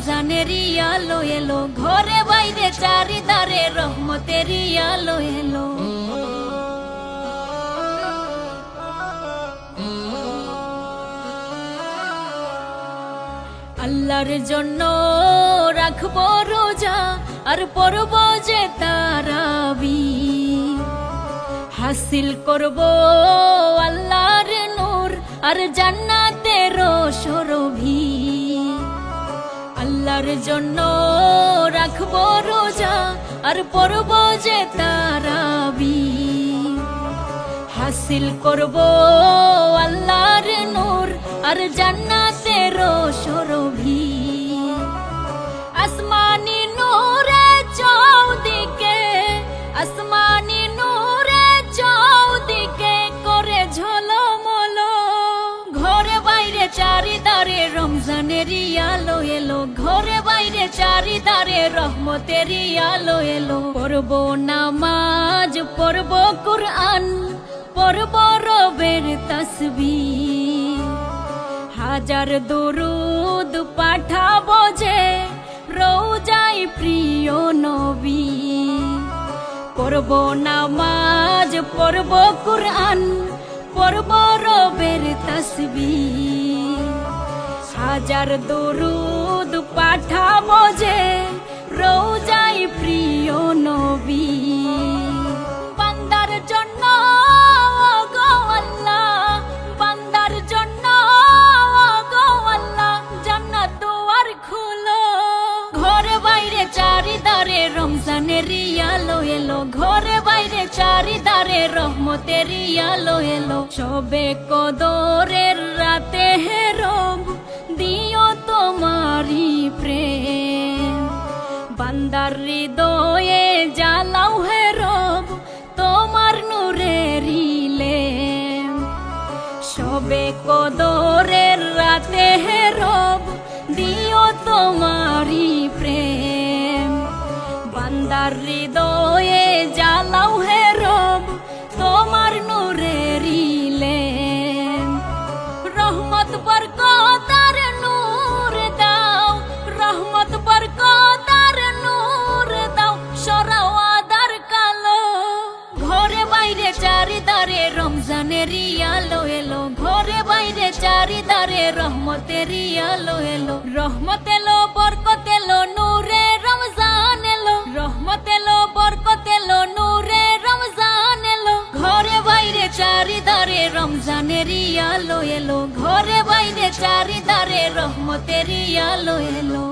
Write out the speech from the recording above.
রমজানেরই আলো এলো, ঘরে বাইরে চারিদারে রহমতেরই আলো এলো। আল্লাহর জন্য রাখবো রোজা আর পড়ব যে তারাবি, হাসিল করব আল্লাহর নূর আর জান্নাতের সুরভি। আল্লাহর জন্য রাখবো রোজা আর পড়ব যে তারাবি, হাসিল করব আল্লাহর নূর আর জান্নাতের সুরভি। আসমানি নূরে চৌদিকে, আসমানি নূরে চৌদিকে করে ঝলমল, ঘরে বাইরে চারিদারে রমজানেরই আলো এলো, ঘরে বাইরে চারিদারে রহমতেরই আলো এলো। পড়ব নামাজ, পড়ব কুরআন, পড়ব রবের তাসবিহ, হাজার দরুদ পাঠাবো যে রোজায় প্রিয় নবী। পড়ব নামাজ, পড়ব কুরআন, পড়ব রবের তাসবিহ, হাজার দরুদ পাঠাবো যে রোজায় প্রিয় নবী। বান্দার জন্য গো আল্লাহ, বান্দার জন্য গো আল্লাহ জান্নাত দুয়ার খুলো, ঘরে বাইরে চারিদারে রমজানেরই আলো এলো, ঘরে বাইরে চারিদারে রহমতেরই আলো এলো। সবে কদরের রাতে হে রব দিও তোমারি প্রেম, বান্দার হৃদয়ে জ্বালাও হে রব তোমার নূরেরই লেম। সবে কদরের রাতে হে রব দিও তোমারি প্রেম, বান্দার হৃদয়ে জ্বালাও হে রব তোমার নূরেরই লেম। রহমত বরকত আর নূর দাও, রহমত বরকত আর নূর দাও, সরাও আদার কালো, ঘরে বাইরে চারিদারে রমজানেরই আলো এলো, ঘরে বাইরে চারিদারে রহমতেরই আলো এলো। রহমত এলো, বরকত এলো, নূরে রমজান এলো, রহমত এলো, বরকত এলো, নূরে রমজান এলো, ঘরে বাইরে চারিদারে রমজানেরই আলো এলো, ঘরে বাইরে চারিদারে রহমতেরই আলো এলো।